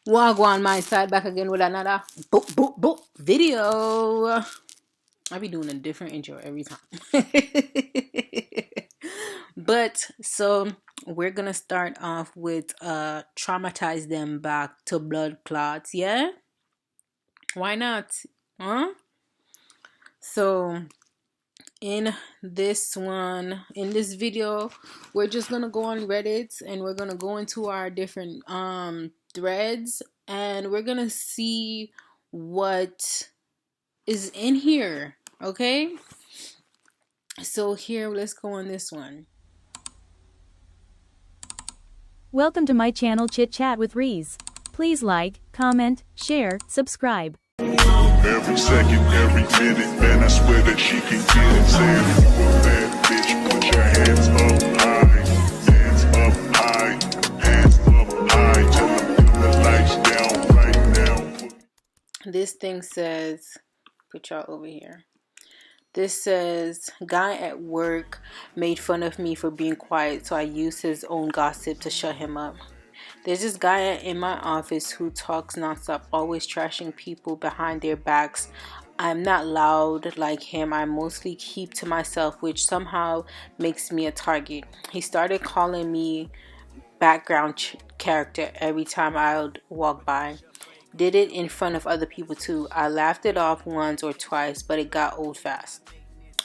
Wagwan my side back again with another boop video. I be doing a different intro every time. But so we're gonna start off with traumatize them back to blood clots, yeah? Why not? Huh? So in this video, we're just gonna go on Reddit and we're gonna go into our different threads and we're gonna see what is in here. Okay, so here, let's go on this one. Welcome to my channel Chit Chat with Reese. Please like, comment, share, subscribe. Every second, every minute, man, I swear that she can get it. Saying, bad bitch, put your hands up high, hands up high, hands up high, till the lights down right now. This thing says, put y'all over here. This says, guy at work made fun of me for being quiet, so I used his own gossip to shut him up. There's this guy in my office who talks nonstop, always trashing people behind their backs. I'm not loud like him. I mostly keep to myself, which somehow makes me a target. He started calling me background character every time I would walk by. Did it in front of other people too. I laughed it off once or twice, but it got old fast.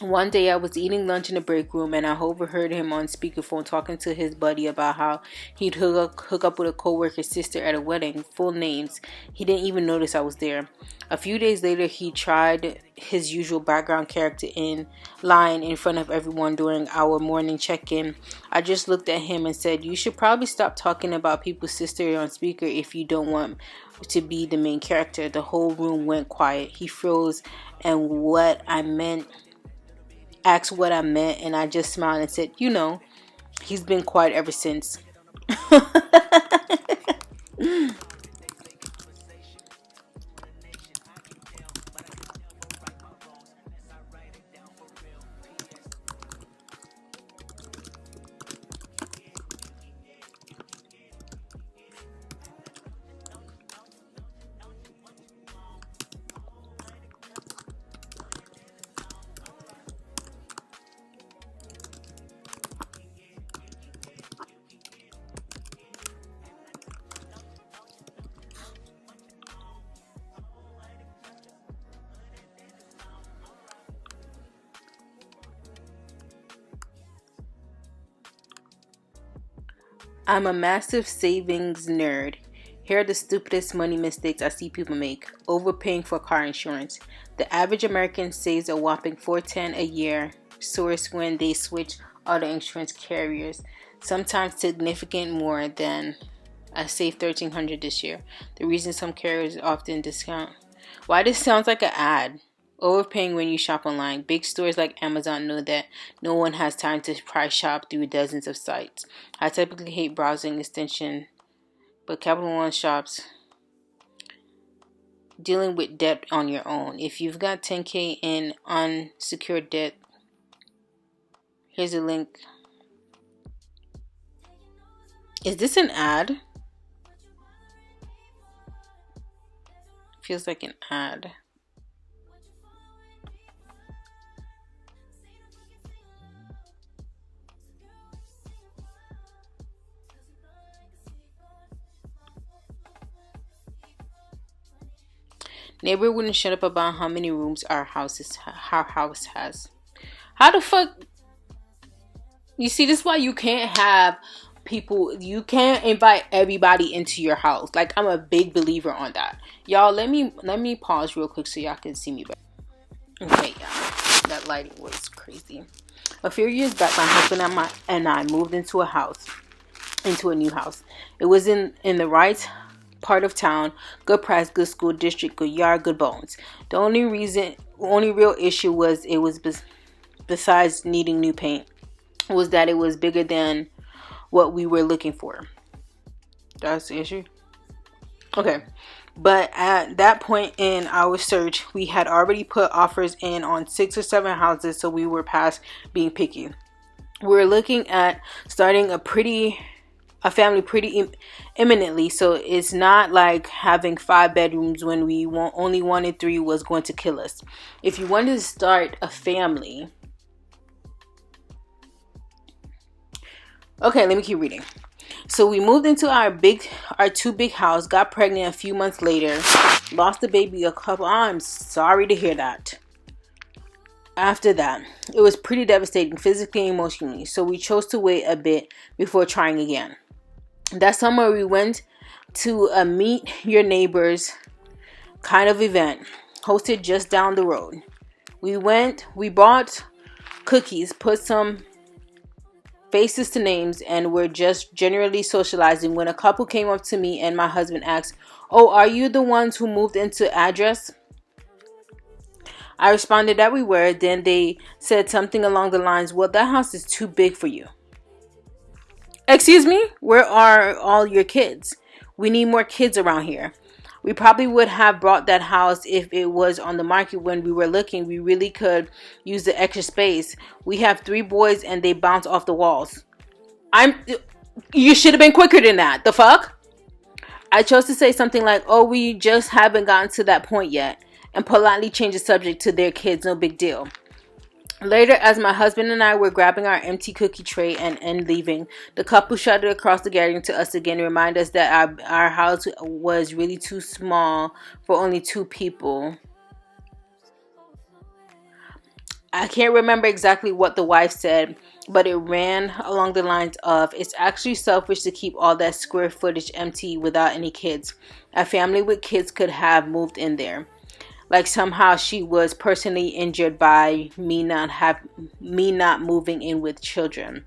One day I was eating lunch in the break room and I overheard him on speakerphone talking to his buddy about how he'd hook up with a coworker's sister at a wedding. Full names. He didn't even notice I was there. A few days later, he tried his usual background character in line in front of everyone during our morning check-in. I just looked at him and said, "You should probably stop talking about people's sister on speaker if you don't want to be the main character." The whole room went quiet. He froze and asked what I meant, and I just smiled and said, "You know, he's been quiet ever since." I'm a massive savings nerd. Here are the stupidest money mistakes I see people make. Overpaying for car insurance. The average American saves a whopping $410 a year, source when they switch auto insurance carriers. Sometimes significant more than I saved $1,300 this year. The reason some carriers often discount. Why this sounds like an ad? Overpaying when you shop online. Big stores like Amazon know that no one has time to price shop through dozens of sites. I typically hate browsing extension, but Capital One shops. Dealing with debt on your own. If you've got $10K in unsecured debt, here's a link. Is this an ad? Feels like an ad. Neighbor wouldn't shut up about how many rooms our house has. How the fuck? You see, this is why you can't have people. You can't invite everybody into your house. Like, I'm a big believer on that. Y'all, let me pause real quick so y'all can see me better. Okay, y'all. That lighting was crazy. A few years back, my husband and I moved into a new house. It was in the right part of town, good price, good school district, good yard, good bones. The only real issue was besides needing new paint, was that it was bigger than what we were looking for. That's the issue. Okay. But at that point in our search, we had already put offers in on 6 or 7 houses, so we were past being picky. We were looking at starting a pretty a family pretty imminently, so it's not like having 5 bedrooms when we only wanted 3 was going to kill us. If you wanted to start a family, okay, let me keep reading. So we moved into our 2 big house, got pregnant a few months later, lost the baby a couple. I'm sorry to hear that. After that, it was pretty devastating physically and emotionally, so we chose to wait a bit before trying again. That summer, we went to a meet your neighbors kind of event hosted just down the road. We bought cookies, put some faces to names, and were just generally socializing when a couple came up to me and my husband asked, "Oh, are you the ones who moved into address?" I responded that we were. Then they said something along the lines, "Well, that house is too big for you." Excuse me? Where are all your kids? We need more kids around here. We probably would have bought that house if it was on the market when we were looking. We really could use the extra space. We have 3 boys and they bounce off the walls. You should have been quicker than that. The fuck? I chose to say something like, "Oh, we just haven't gotten to that point yet," and politely change the subject to their kids, no big deal. Later, as my husband and I were grabbing our empty cookie tray and leaving, the couple shouted across the gathering to us again to remind us that our house was really too small for only 2 people. I can't remember exactly what the wife said, but it ran along the lines of, "It's actually selfish to keep all that square footage empty without any kids. A family with kids could have moved in there." Like somehow she was personally injured by me not moving in with children.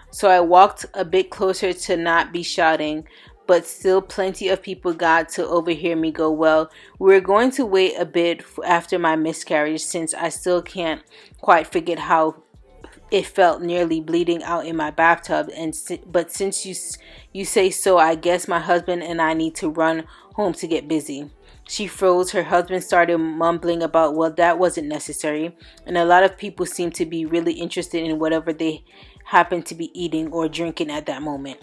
So I walked a bit closer to not be shouting, but still plenty of people got to overhear me go, "Well, we're going to wait a bit after my miscarriage, since I still can't quite forget how it felt nearly bleeding out in my bathtub, but since you say so, I guess my husband and I need to run home to get busy." She froze. Her husband started mumbling about, "Well, that wasn't necessary," and a lot of people seemed to be really interested in whatever they happened to be eating or drinking at that moment.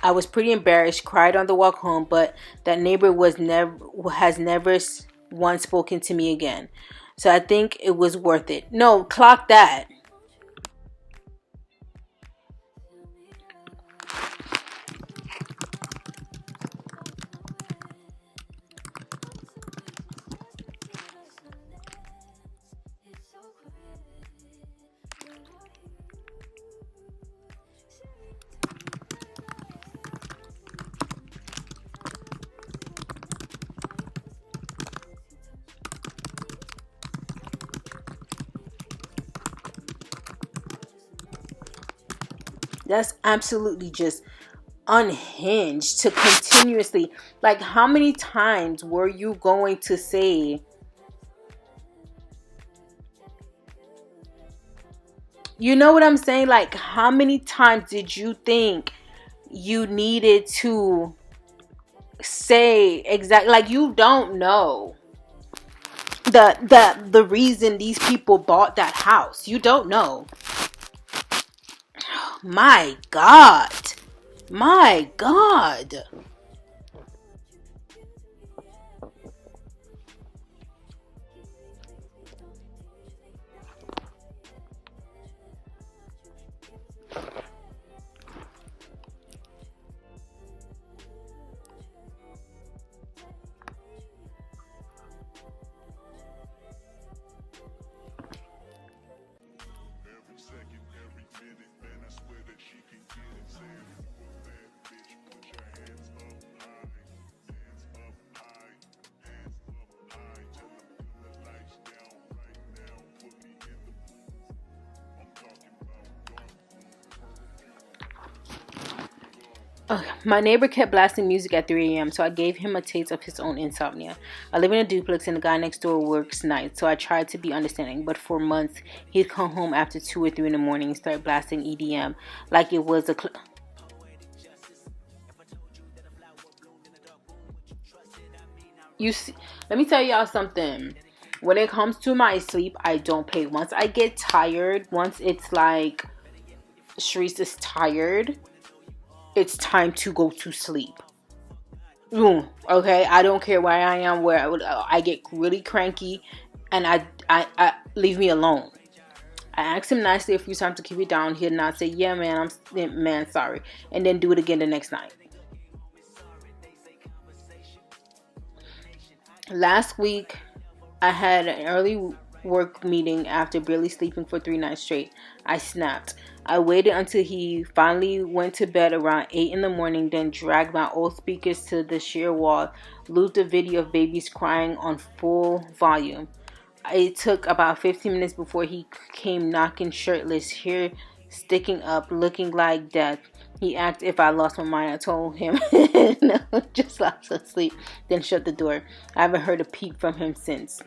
I was pretty embarrassed, cried on the walk home, but that neighbor has never once spoken to me again. So I think it was worth it. No, clock that. That's absolutely just unhinged to continuously, like, how many times were you going to say, you know what I'm saying? Like, how many times did you think you needed to say exactly, like, you don't know the reason these people bought that house. You don't know. My God. My God. Every second, every minute, man, I swear that she can get it. Say if you a bad bitch, put your hands up high. Hands up high. Hands up high. Tell them dim the lights down right now. Put me in the mood. I'm talking about dark My neighbor kept blasting music at 3 a.m., so I gave him a taste of his own insomnia. I live in a duplex and the guy next door works nights, so I tried to be understanding, but for months, he'd come home after 2 or 3 in the morning and start blasting EDM like it was a you see, let me tell y'all something. When it comes to my sleep, I don't pay. Once I get tired, once it's like Sharice is tired, it's time to go to sleep. Okay, I don't care where I am, where I get really cranky, and I leave me alone. I asked him nicely a few times to keep it down. He'll not say, "Yeah, man, sorry," and then do it again the next night. Last week, I had an early work meeting after barely sleeping for 3 nights straight. I snapped. I waited until he finally went to bed around 8 in the morning, then dragged my old speakers to the sheer wall, looped a video of babies crying on full volume. It took about 15 minutes before he came knocking shirtless, hair sticking up, looking like death. He asked if I lost my mind. I told him no, just lost asleep, then shut the door. I haven't heard a peep from him since.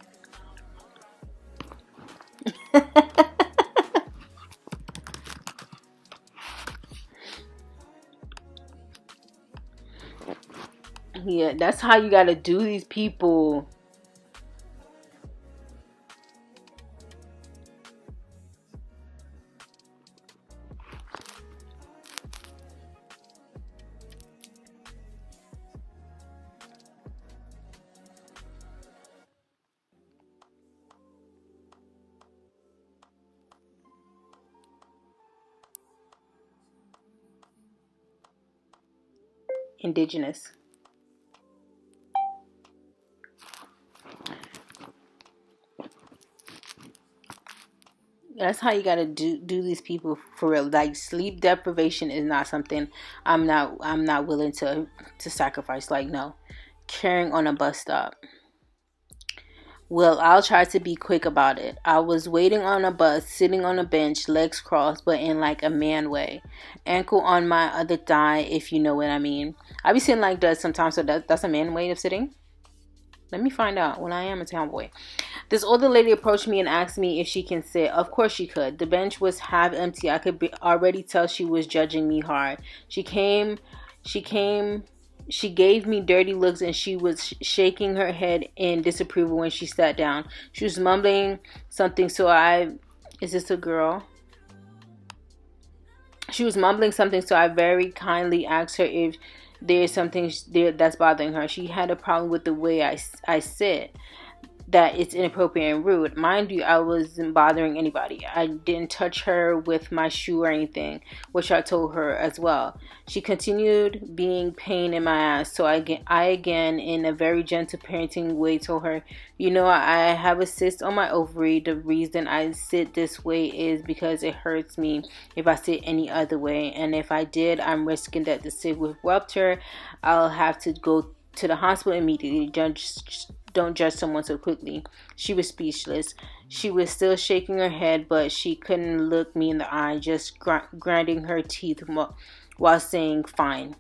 Yeah, that's how you gotta do these people. Indigenous. That's how you gotta do these people for real. Like, sleep deprivation is not something I'm not willing to sacrifice. Like, no. Carrying on a bus stop. Well, I'll try to be quick about it. I was waiting on a bus, sitting on a bench, legs crossed, but in like a man way. Ankle on my other thigh, if you know what I mean. I be sitting like that sometimes, so that's a man way of sitting. Let me find out when I am a tomboy. This older lady approached me and asked me if she can sit. Of course she could. The bench was half empty. I could already tell she was judging me hard. She came, she gave me dirty looks and she was shaking her head in disapproval when she sat down. She was mumbling something, is this a girl? She was mumbling something, so I very kindly asked her if there's something there that's bothering her. She had a problem with the way I sit, that it's inappropriate and rude. Mind you, I wasn't bothering anybody. I didn't touch her with my shoe or anything, which I told her as well. She continued being pain in my ass, so I again, in a very gentle parenting way, told her, I have a cyst on my ovary. The reason I sit this way is because it hurts me if I sit any other way, and if I did, I'm risking that the cyst will rupture. I'll have to go to the hospital immediately. Don't judge someone so quickly. She was speechless. She was still shaking her head, but she couldn't look me in the eye, just grinding her teeth while saying, "Fine."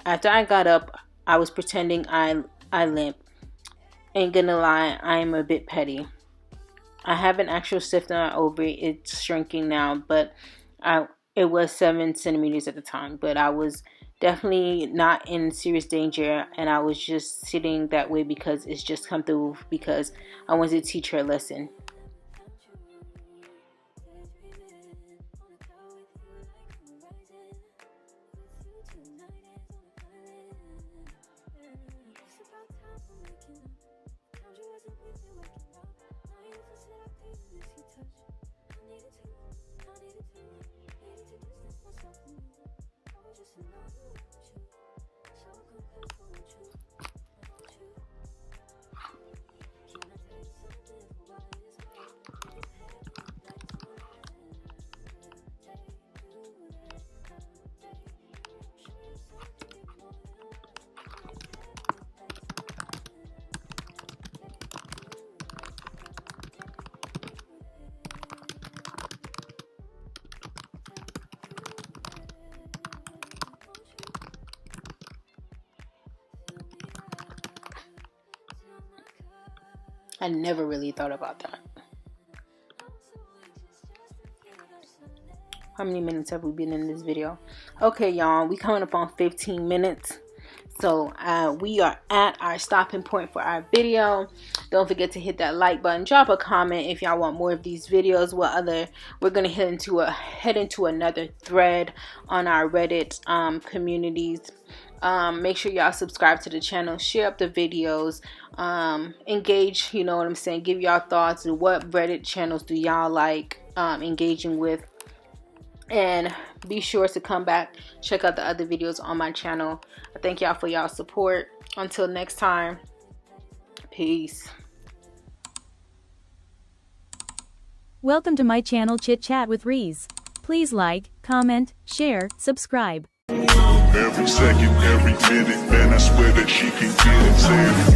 After I got up, I was pretending I limp. Ain't gonna lie, I am a bit petty. I have an actual cyst on my ovary. It's shrinking now, but it was 7 centimeters at the time. But I was definitely not in serious danger, and I was just sitting that way because it's just come through, because I wanted to teach her a lesson. I never really thought about that. How many minutes have we been in this video? Okay, y'all, we coming up on 15 minutes. So we are at our stopping point for our video. Don't forget to hit that like button, drop a comment if y'all want more of these videos. We're gonna head into another thread on our Reddit communities. Make sure y'all subscribe to the channel, share up the videos, engage, you know what I'm saying, give y'all thoughts. What Reddit channels do y'all like engaging with? And be sure to come back, check out the other videos on my channel. I thank y'all for y'all support. Until next time, peace. Welcome to my channel Chit Chat with Reese. Please like, comment, share, subscribe. Every second, every minute, man, I swear that she can get it. Say